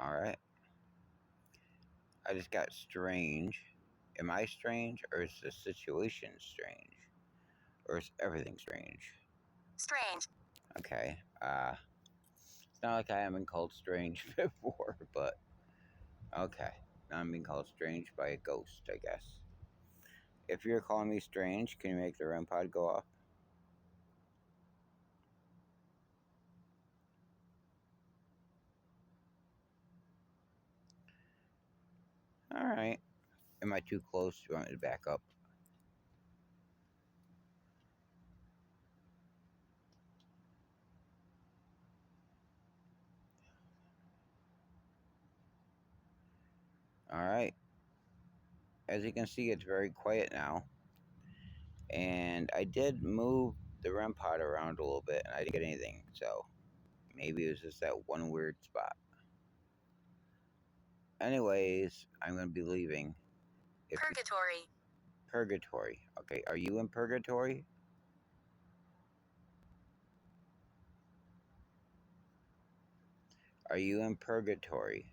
Alright. I just got strange. Am I strange, or is the situation strange? Or is everything strange? Strange. Okay. It's not like I haven't called strange before, but okay. Now I'm being called strange by a ghost, I guess. If you're calling me strange, can you make the rempod go up? Alright. Am I too close? Do you want me to back up? Alright. As you can see, it's very quiet now. And I did move the REM pod around a little bit, and I didn't get anything. So maybe it was just that one weird spot. Anyways, I'm going to be leaving. Purgatory. Purgatory. Okay, are you in purgatory? Are you in purgatory?